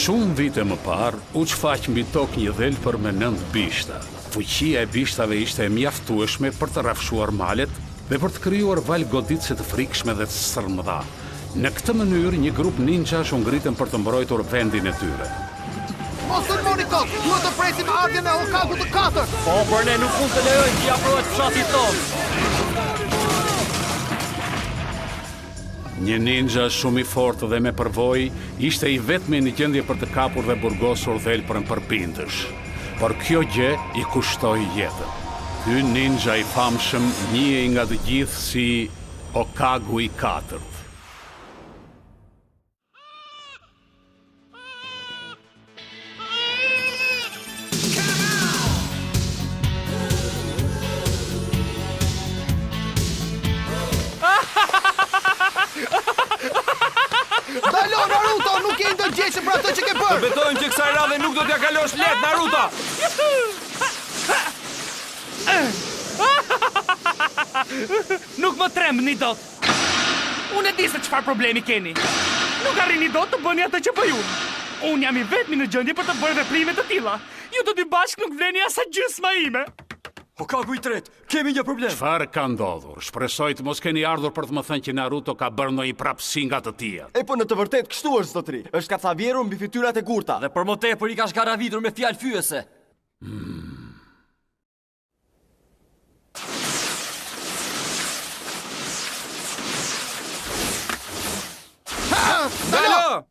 Shumë vite më parë, u çfaq mbi tokë një dhelë për me 9 bishta. Fuqia e bishtave ishte e mjaftueshme për të rrafshuar malet dhe për të krijuar valë goditëse të frikshme dhe të sërmëdha. Në këtë mënyrë, një grup ninjash u ngritën për të mbrojtur vendin e tyre. Mos sulmoni kot, duhet të presim ardhjen e Hokagut të 4. Po, por ne nuk mund të lejojmë që afrohet fshatit tonë. Një ninja shumë i fortë dhe me përvojë ishte i vetmi në gjendje për të kapur dhe burgosur dhelpërën përbindësh. Por kjo gjë i kushtoi jetën. Ky ninja i famshëm njihej nga të gjithë si Hokagu i 4. Dalo Naruto, nuk je ndërgjegjshëm për atë që ke bërë. Të betojmë që kësaj radhe nuk do t'ja kalosh lehtë, Naruto. Nuk më trembni dot. Unë e di se çfarë problemi keni. Nuk arrini dot të bëni atë që bëj unë. Unë jam i vetmi në gjendje për të bërë veprime të tilla. Ju të dy bashkë nuk vleni as sa gjysma ime. Hokagu i 3, kemi një problem. Çfarë ka ndodhur? Shpresoj të mos keni ardhur për të më thënë që Naruto ka bërë ndonjë prapësi nga të tija. E po në të vërtet kështu është zotëri. Është kacavjerur mbi fytyrat e gurta. Dhe për më tepër i ka shkaravitur me fjalë fyese. Dalo!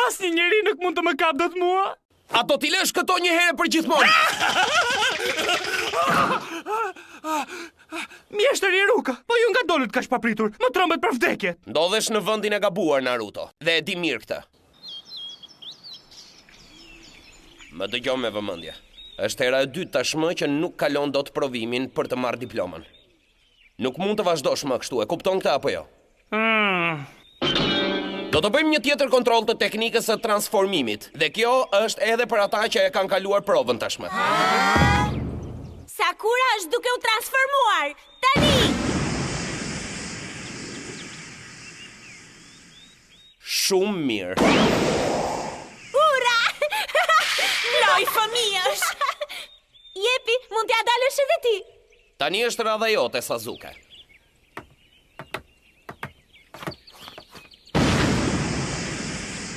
Asnjë njeri nuk mund të më kap dot mua. A do t'i lësh këto një herë për gjithmonë? Mjeshtër Iruka, po ju nga dolët kaq papritur, më trembet për vdekje. Ndodhesh në vendin e gabuar, Naruto, dhe e di mirë këtë. Më dëgjoj me vëmendje. Është hera e dytë tashmë që nuk kalon dot provimin për të marrë diplomën. Nuk mund të vazhdosh më kështu, e kupton këtë apo jo? Do të bëjmë një tjetër kontroll të teknikës së transformimit, dhe kjo është edhe për ata që e kanë kaluar provën tashmë. Sakura është duke u transformuar. Tani! Shumë mirë. Ura! Loj fëmijësh! Jepi, mund t'ja dalësh edhe ti. Tani është radha jote, Sasuke.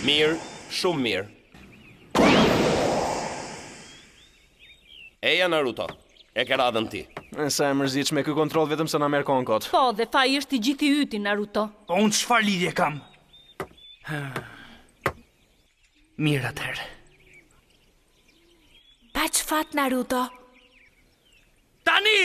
Mirë, shumë mirë. Eja, Naruto, e ke radhën ti. Sa e mërzitshme ky kontroll vetëm se na merr kohën kot. Po, dhe faji është i gjithë i yti, Naruto. Po unë çfarë lidhje kam? Mirë atëherë. Pa çfat, Naruto. Tani!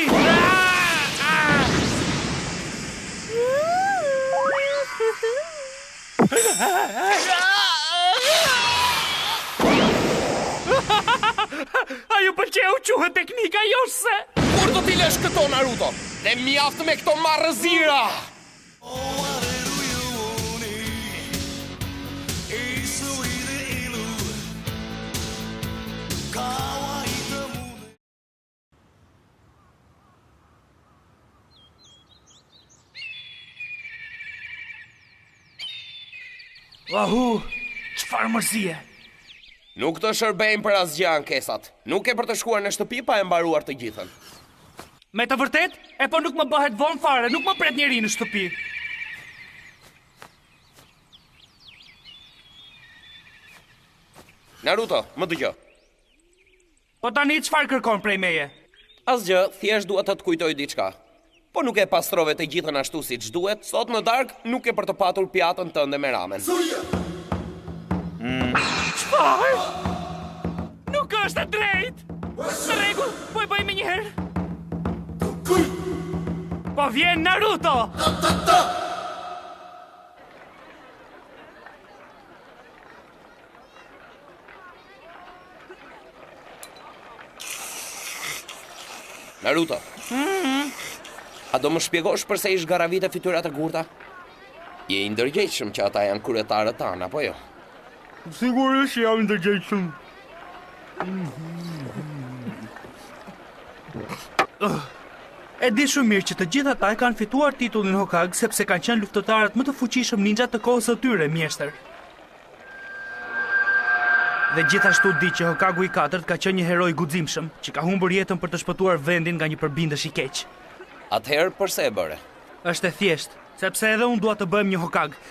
A ju pëlqeu quhet teknika jose? Kur do t'i lësh këto, Naruto? Dhe mjaft me këto marrëzira! Ahu, çfarë mërzie? Nuk të shërbejmë për asgjë ankesat. Nuk e për të shkuar në shtëpi pa e mbaruar të gjithën. Me të vërtet? E po nuk më bëhet vonë fare, nuk më pret njeri në shtëpi. Naruto, më dëgjoj. Po tani çfarë kërkon prej meje? Asgjë, thjesht dua të kujtoj diçka. Po nuk e pastrove të gjithën ashtu siç duhet, sot në darkë nuk e për të patur pjatën tënde me ramen. Çfarë? Nuk është e drejtë. Në rregull, po e bëjmë një herë. Po vjen Naruto. Naruto. A do më shpjegosh përse ish garavite fytyrat e gurta? Je i ndërgjegjshëm që ata janë kryetarët tanë, apo jo? Sigurisht jam ndërgjegjshëm. E di shumë mirë që të gjitha ata kanë fituar titullin Hokage sepse kanë qenë luftëtarët më të fuqishëm ninja të kohës së tyre, mjeshtër. Dhe gjithashtu di që Hokagu i 4 ka qenë një heroj guximshëm, që ka humbur jetën për të shpëtuar vendin nga një përbindësh i keq. Atëherë pse e bëre? Është e thjeshtë, sepse edhe unë dua të bëhem një Hokage.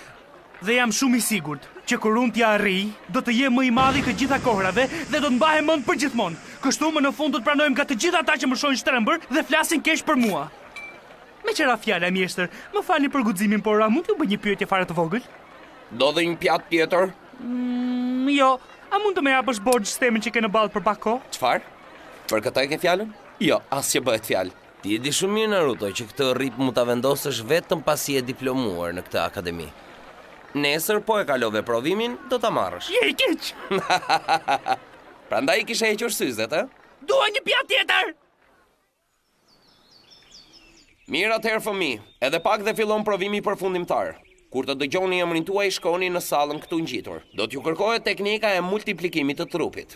Dhe jam shumë i sigurt që kur unë t'ja arrij, do të jem më i madhi të gjitha kohrave dhe do të mbahem mend për gjithmonë. Kështu më në fund do të pranojmë nga të gjitha ata që më shohin shtrembër dhe flasin keq për mua. Me qëra fjala, mjeshtër, më falni për guximin, por a mund t'ju bëj një pyetje fare të vogël? Do dhe një pjatë tjetër? Jo, a mund të më japësh borxh sistemin që ke në ballë për pak kohë? Çfarë? Për këtë e ke fjalën? Jo, asgjë bëhet fjalë. Ti e di shumë mirë, Naruto, që këtë rrip mund ta vendosësh vetëm pasi e diplomuar në këtë akademi. Nesër po e kalove provimin, do ta marrësh. Je i keq! Prandaj kishe hequr syzet, e? Dua një pjatë tjetër! Mirë atëherë fëmijë, edhe pak dhe fillon provimi përfundimtar. Kur të dëgjoni emrin tuaj, shkoni në sallën këtu ngjitur. Do t'ju kërkohet teknika e multiplikimit të trupit.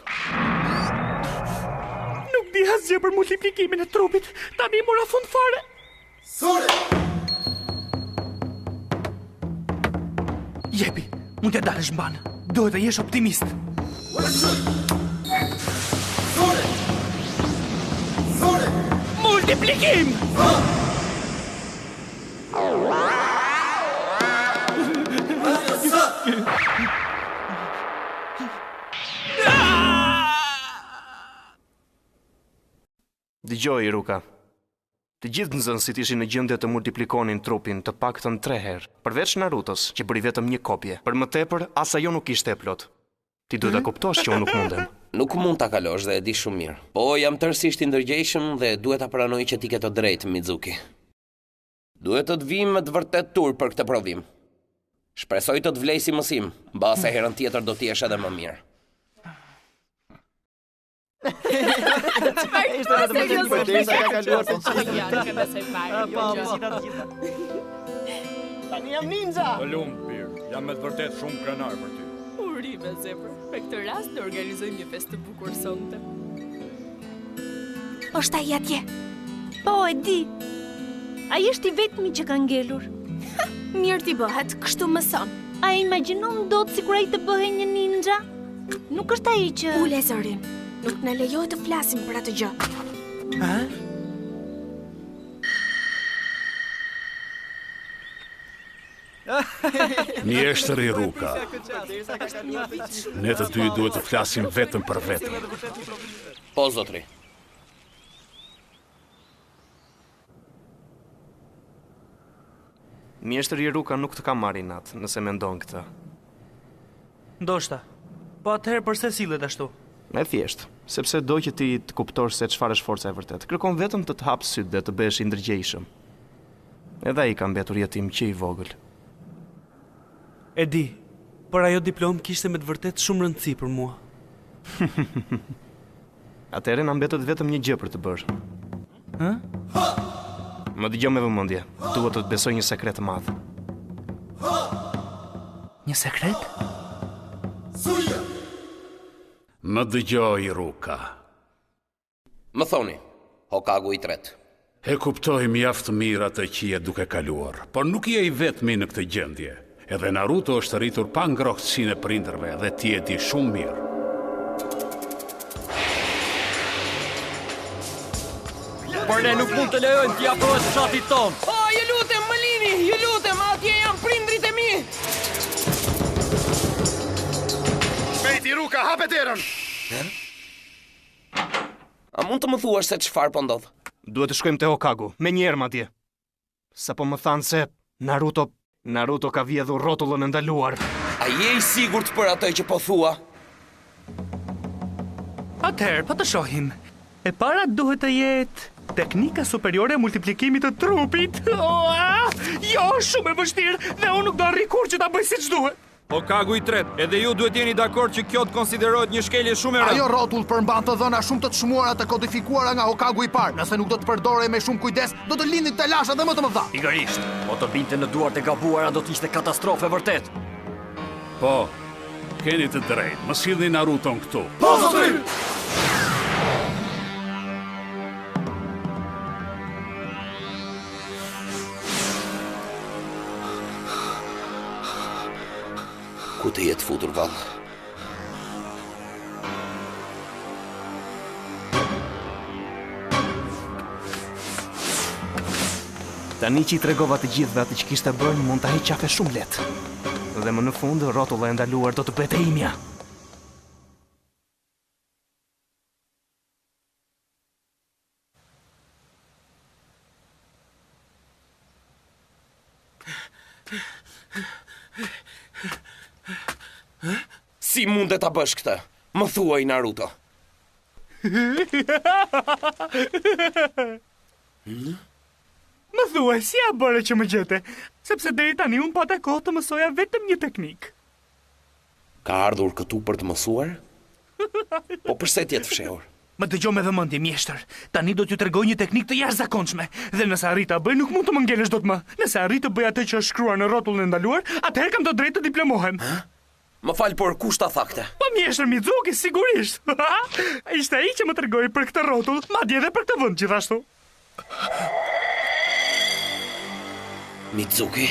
Nuk di asgjë për multiplikimin e trupit. Tani mora fund fare. Jepi, mund t'ja dalësh mban. Duhet të jesh optimist. Multiplikim! Dëgjoj, Iruka. Të gjithë nxënësit ishin në gjendje të multiplikonin trupin të paktën 3 herë, përveç Narutos, që bëri vetëm një kopje. Për më tepër, as ajo nuk ishte e plot. Ti duhet ta kuptosh që unë nuk mundem. Nuk mund ta kalosh dhe e di shumë mirë. Po jam tërësisht i ndërgjegjshëm dhe duhet ta pranoj që ti ke të drejtë, Mizuki. Duhet të të vim me të vërtet turp për këtë provim. Shpresoj të të vlej si mësim, mbase herën tjetër do t'i jesh edhe më mirë. Tani jam ninja! Të lumë, Pir, jam me të vërtet shumë krenar për ty. Uri me zemër, për këtë rast të organizojmë një festë të bukur sonte. Është ai atje. Po, e di. Ai është i vetmi që ka ngelur. Mirë t'i bëhet, kështu mëson. A imagjinon dot sikur ai të bëhej një ninja? Nuk është ai që... Ule zërin. Nuk na lejohet të flasim për atë gjë. Ha? Mjeshtër Iruka, ne të dy duhet të flasim vetëm për vetëm. Po, zotri. Mjeshtër Iruka nuk të ka marrë inat, nëse mendon këtë. Ndoshta. Po atëherë përse sillet ashtu? Me thjesht, sepse do që ti të kuptosh se çfarë është forca e vërtet. Kërkon vetëm të të hapë sytë dhe të bëhesh i ndërgjegjshëm. Edhe ai ka mbetur jetim që i vogël. E di, por ajo diplom kishte me të vërtet shumë rëndësi për mua. Atëherë na mbetet vetëm një gjë për të bërë. Hë? Më dëgjoj me vëmendje. Duhet të të besoj një sekret të madh. Një sekret? Më dëgjoj, Iruka. Më thoni, Hokagu i 3. E kuptoj mjaft mirë atë që je duke kaluar, por nuk je i vetmi në këtë gjendje. Edhe Naruto është rritur pa ngrohtësinë e prindërve dhe ti e di shumë mirë. Por ne nuk mund të lejojmë t'i afrohet fshatit tonë. O, ju lutem, më lini, ju lutem, atje janë prindrit e mi. Shpejt, Iruka, hapet erën! A mund të më thuash se çfarë po ndodh? Duhet të shkojmë te Hokagu, me njerë madje. Sapo më thanë se Naruto ka vjedhur rrotullën e ndaluar. A je i sigurt për atë që po thua? Atëherë, po të shohim. E para duhet të jetë teknika superiore e multiplikimit të trupit. Jo, shumë e vështirë dhe unë nuk do arri kur që ta bëj siç duhet. Hokagu i 3, edhe ju duhet jeni dakord që kjo të konsiderohet një shkelje shumë e rëndë. Ajo rrotull përmban të dhëna shumë të çmuara të kodifikuara nga Hokagu i parë. Nëse nuk do të përdorej me shumë kujdes, do të lindin telasha dhe më të mëdha. Pikërisht, po të binte në duart e gabuara do të ishte katastrofë vërtet. Po, keni të drejtë, më sillni Naruton këtu. Po, zotri! Ku të jetë futur vallë? Tani që i tregova të gjithëve atë që kishte bërë, mund ta heq qafe shumë lehtë. Dhe më në fund, rrotulla e ndaluar do të bëhet e imja. Si mundet ta bësh këtë? Më thuaj, Naruto. Më thuaj, si a bëre që më gjete? Sepse deri tani unë pata kohë të mësoja vetëm një teknik. Ka ardhur këtu për të mësuar? Po përse t'jetë fshehur? Më dëgjoj me vëmendje, mjeshtër. Tani do t'ju tregoj një teknik të jashtëzakonshme, dhe nëse arrit ta bëj, nuk mund të më ngelesh dot më. Nëse arrit të bëj atë që është shkruar në rrotullin e ndaluar, atëherë kam të drejtë të diplomohem. Më fal, por kush ta tha këtë? Po mjeshtër Mizuki, sigurisht. Ishte ai që më tregoi për këtë rrotull, madje edhe për këtë vend gjithashtu. Mizuki?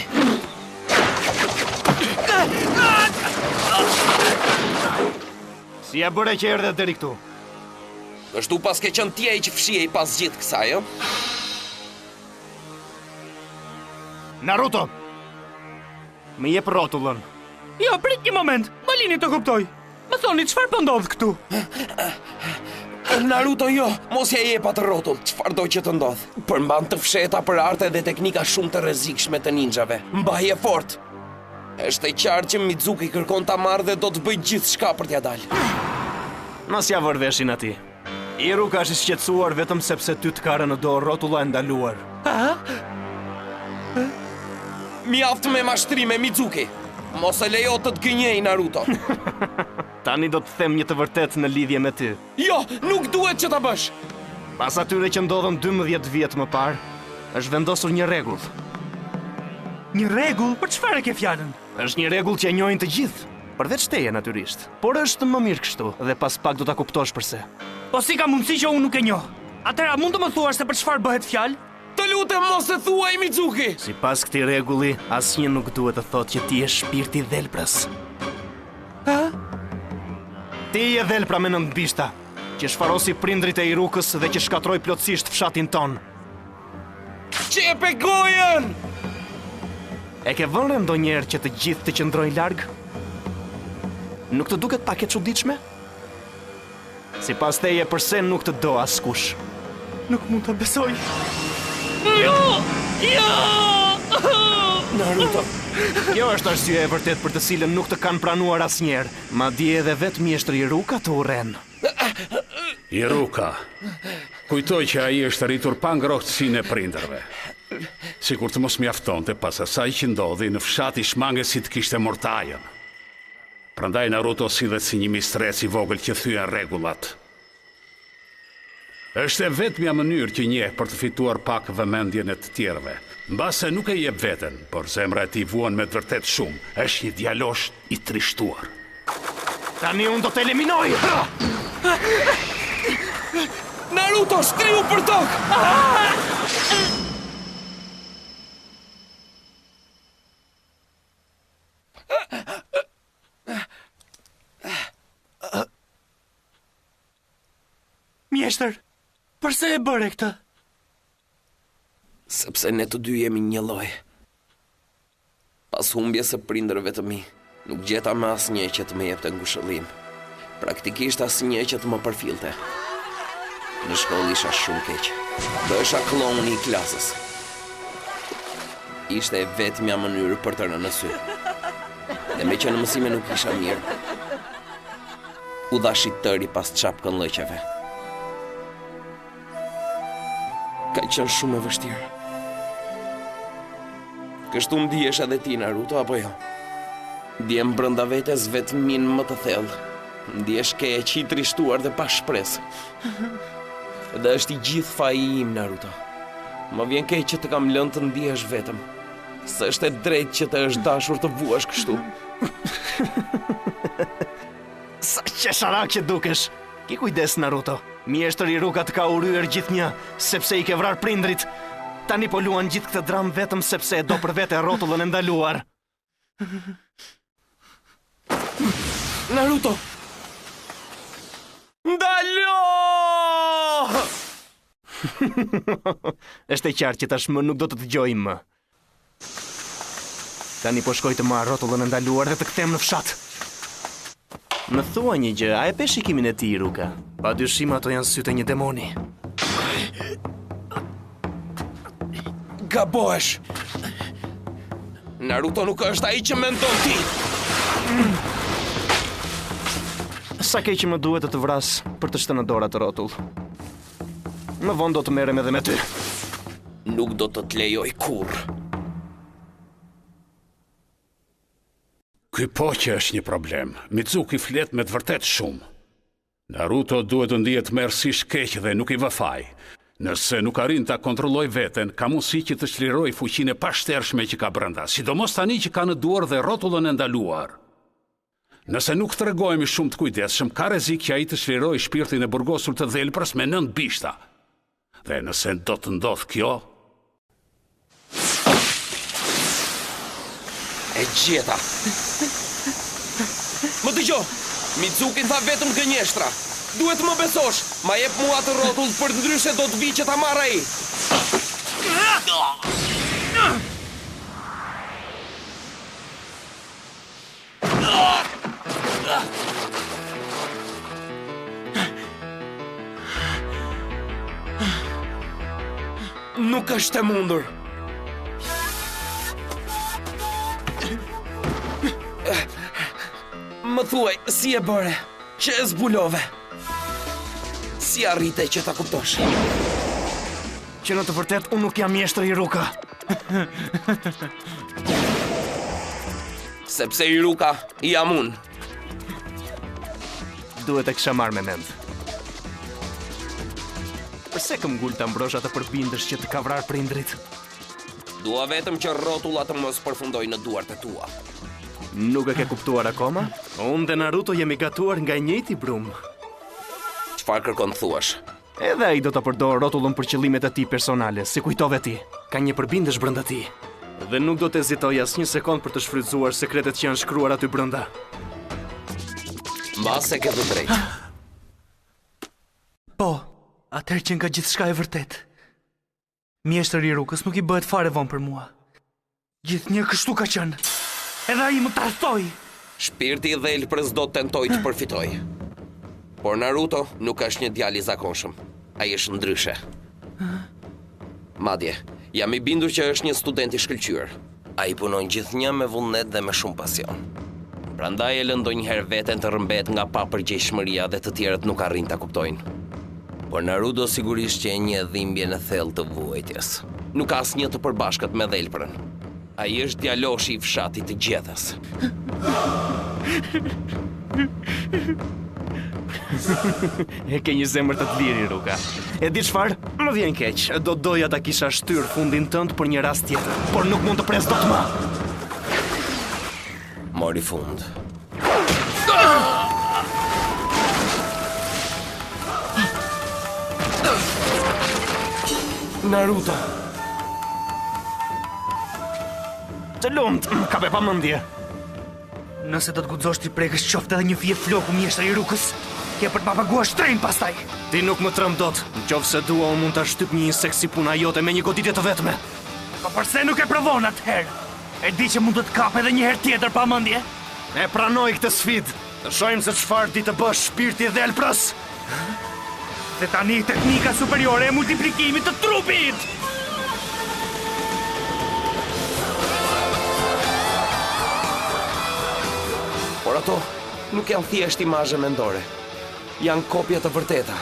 Si ja bëre që erdhe deri këtu? Kështu pas ke qenë ti ai që fshihej pas gjithë kësaj, jo? Naruto! Më jep rrotullën. Jo, prit një moment, më lini të kuptoj. Më thoni, çfarë po ndodh këtu? Naruto, jo, mos ja jep atë rrotull, çfarë do që të ndodh. Përmban të fshehta për arte dhe teknika shumë të rrezikshme të ninjave. Mbaje fort. Është e qartë që Mizuki kërkon ta marrë dhe do të bëj gjithçka për t'ia dalë. Mos ja vër veshin atij. Iruka është i shqetësuar vetëm sepse ty të ka rënë në dorë rrotulla e ndaluar. Mjaft me mashtrime, Mizuki. Mos e lejo të gënjej, Naruto. Tani do të them një të vërtet në lidhje me ty. Jo, nuk duhet që ta bësh. Pas atyre që ndodhën 12 vjet më parë, është vendosur një rregull. Një rregull? Për çfarë e ke fjalën? Është një rregull që e njohin të gjithë, përveç teje natyrisht. Por është më mirë kështu, dhe pas pak do ta kuptosh pse. Po si ka mundësi që unë nuk e njoh? Atëra mund të më thuash se për çfarë bëhet fjalë? Të lutem mos e thuaj, Mizuki. Sipas këtij rregulli, asnjë nuk duhet të thotë që ti je shpirti i dhelprës. Ti je dhelpra me 9 bishta, që shfarosi prindrit e Irukës dhe që shkatroi plotësisht fshatin ton. Qepe gojën! E ke vënë ndonjëherë që të gjithë të qëndrojnë larg? Nuk të duket pak e çuditshme? Sipas teje, përse nuk të do askush? Nuk mund ta besoj. Jo! Naruto. Kjo është arsye e vërtet për të cilën nuk të kanë pranuar asnjëherë, madje edhe vetë mjeshtri Iruka të urren. Iruka, kujtoj që ai është rritur pa ngrohtësinë e prindërve. Sikur të mos mjaftonte pas asaj që ndodhi në fshat i shmangesit kishte mortajën. Prandaj Naruto sillet si një mistres i vogël që thyen rregullat. Është e vetmja mënyrë që njeh për të fituar pak vëmendjen e të tjerëve. Mbase nuk e jep veten, por zemra e tij vuan me të vërtet shumë. Është një djalosh i trishtuar. Tani unë do të eliminoj! Naruto, shtriu për tokë! Mjeshtër, përse e bëre këtë? Sepse ne të dy jemi një lloj. Pas humbjes së prindërve të mi, nuk gjeta më asnjë që të më jepte ngushëllim. Praktikisht asnjë që të më përfillte. Në shkollë isha shumë keq. Do isha kloni i klasës. Ishte e vetmja mënyrë për të rënë në sy. Dhe me që në mësime nuk isha mirë, u dha shitëri pas çapkën lloqeve. Ka qenë shumë e vështirë. Kështu ndihesh edhe ti, Naruto, apo jo? Ndjem brenda vetes vetmin më të thellë. Ndihesh keq, i trishtuar dhe pa shpresë. Dhe është i gjithë faji im, Naruto. Më vjen keq që të kam lënë të ndihesh vetëm. Se është e drejtë që të është dashur të vuash kështu. Sa qesharak që dukesh. Ki kujdes, Naruto. Mjeshtri Iruka të ka uryer gjithnjë, sepse i ke vrarë prindrit. Tani po luan gjithë këtë dram vetëm sepse e do për vete rrotullën e ndaluar. Naruto! Ndalo! Është e qartë që tashmë nuk do të dëgjoj më. Tani po shkoj të marr rrotullën e ndaluar dhe të kthehem në fshat. Më thua një gjë, a e pe shikimin e tij, Ruka? Padyshim ato janë sytë e një demoni. Gabohesh! Naruto nuk është ai që mendon ti! Sa keq që më duhet të vras për të shtënë dorë atë rrotull. Më vonë do të merrem edhe me ty. Nuk do të të lejoj kurrë. Ky po që është një problem. Mitsuki flet me të vërtet shumë. Naruto duhet të ndihet merrsisht keq dhe nuk i vë faj. Nëse nuk arrin ta kontrolloj veten, ka mundësi që të çliroj fuqinë e pashtershme që ka brenda, sidomos tani që ka në duar dhe rrotullën e ndaluar. Nëse nuk tregojmë shumë të kujdesshëm, ka rrezik që ai të çliroj shpirtin e burgosur të dhelprës me 9 bishta. Dhe nëse do të ndodh kjo, e gjeta. Më dëgjo, Mitsuki tha vetëm gënjeshtra. Duhet më besosh, ma jep mua atë rrotull për ndryshe do të vi që ta marr ai. Nuk është e mundur. Më thuaj, si e bëre? Që e zbulove? Si arrite që ta kuptosh? Që në të vërtet unë nuk jam mjeshtër Iruka. Sepse Iruka jam unë. Duhet e kisha marrë me mend. Përse këm gull të mbrosh atë përbindësh që të ka vrarë prindrit? Dua vetëm që rrotullat të mos përfundoj në duart e tua. Nuk e ke kuptuar akoma? Unë dhe Naruto jemi gatuar nga njëjti brum. Çfarë kërkon të thuash? Edhe ai do ta përdor rrotullën për qëllimet e tij personale, si kujtove ti. Ka një përbindësh brenda ti. Dhe nuk do të hezitoj asnjë sekond për të shfrytzuar sekretet që janë shkruar aty brenda. Mbas e ke të drejtë. Po, atëherë që nga gjithçka e vërtet. Mjeshtri i Rukës nuk i bëhet fare vonë për mua. Gjithnjë kështu ka qenë. Edhe ai më tradhtoi. Shpirti i dhelprës do të tentoj të përfitoj. Por Naruto nuk është një djalë i zakonshëm. Ai është ndryshe. Madje, jam i bindur që është një student i shkëlqyer. Ai punon gjithnjë me vullnet dhe me shumë pasion. Prandaj e lën ndonjëherë veten të rrëmbet nga papërgjegjshmëria dhe të tjerët nuk arrin ta kuptojnë. Por Naruto sigurisht që e një dhimbjen e thellë të vuajtjes. Nuk ka asnjë të përbashkët me dhelprën. Ai është djaloshi i fshatit të gjethes. E ke një zemër të lirë, Ruka. E di çfarë? Më vjen keq. Do doja ta kisha shtyr fundin tënd për një rast tjetër, por nuk mund të pres dot më. Mori fund. Naruto. Të lumt, ka be pamendje. Nëse do të guxosh ti prekësh qoftë edhe një fije floku mjeshtri i Rukës, ke për të paguar shtrenjtë pastaj. Ti nuk më trëm dot. Nëse dua unë mund ta shtyp një insekt si puna jote me një goditje të vetme. Po përse nuk e provon atëherë? E di që mund të të kap edhe një herë tjetër pamendje. E pranoj këtë sfidë. Të shohim se çfarë di të bësh shpirti i dhelprës. Dhe tani teknika superiore e multiplikimit të trupit. Por ato nuk janë thjesht imazhe mendore. Janë kopja të vërteta.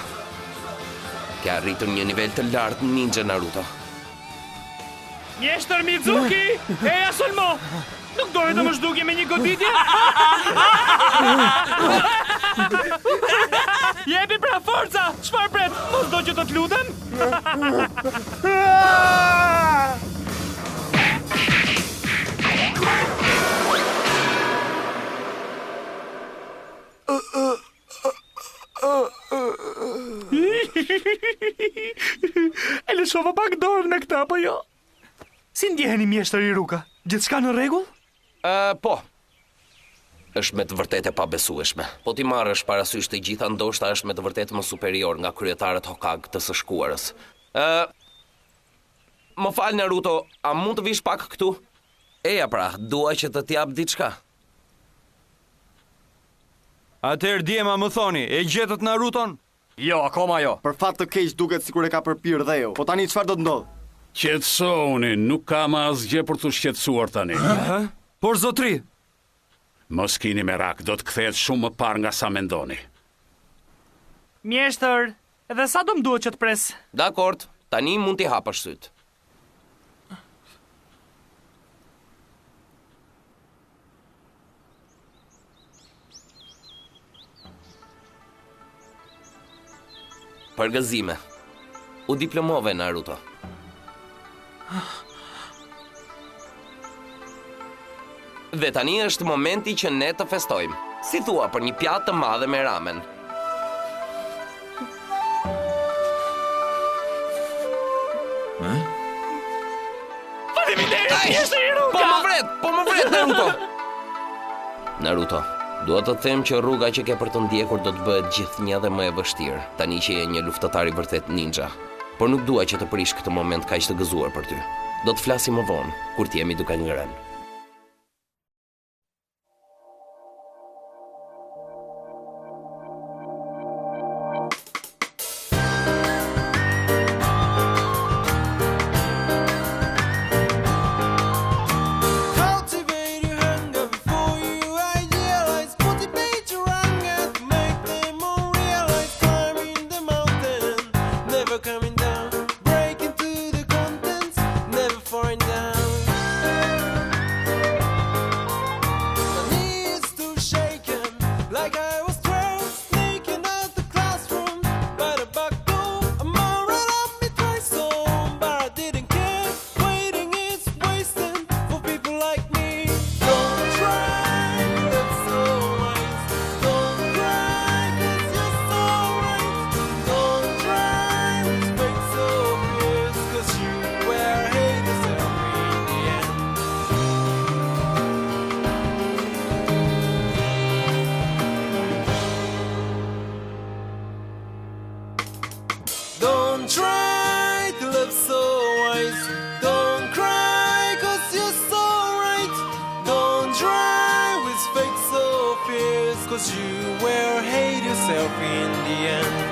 Ke arritur një nivel të lartë ninja Naruto. Mjeshtër Mitsuki, eja sulmo! Nuk dojë të më zhdukje me një goditje? Jepi pra forca! Çfarë pret? Mos do që të të lutem? E lëshova pak dorë në këta, po jo? Si ndjeheni mjeshtër i Ruka? Gjithçka në rregull? Po. është me të vërtetë e pabesueshme. Po ti marrësh parasysh të gjitha, ndoshta është me të vërtetë më superior nga kryetarët Hokage të së shkuarës. Më fal Naruto, a mund të vish pak këtu? Eja pra, dua që të t'jap diçka. Atëherë djema më thoni, e gjetët Naruton? Jo, akoma jo. Për fat të keq duket sikur e ka përpir dhe jo. Po tani çfarë do të ndodh? Qetësoni, nuk kam asgjë për të shqetësuar tani. Por zotri, Mos keni merak, do të kthehet shumë më parë nga sa mendoni. Mjeshtër, edhe sa do më duhet që të pres? Dakord, tani mund t'i hapësh syt. Përgëzime. U diplomove, Naruto. Dhe tani është momenti që ne të festojmë. Si thua për një pjatë të madhe me ramen. Faleminderit, mjeshtër Iruka! Po më vret, Naruto! Naruto, dua të them që rruga që ke për të ndjekur do të bëhet gjithnjë dhe më e vështirë, tani që je një luftëtar i vërtet ninja. Por nuk dua që të prish këtë moment kaq të gëzuar për ty. Do të flasim më vonë, kur të jemi duke ngrënë. Don't try to live so wise. Don't cry cause you're so right. Don't try with fake so fierce cause you will hate yourself in the end.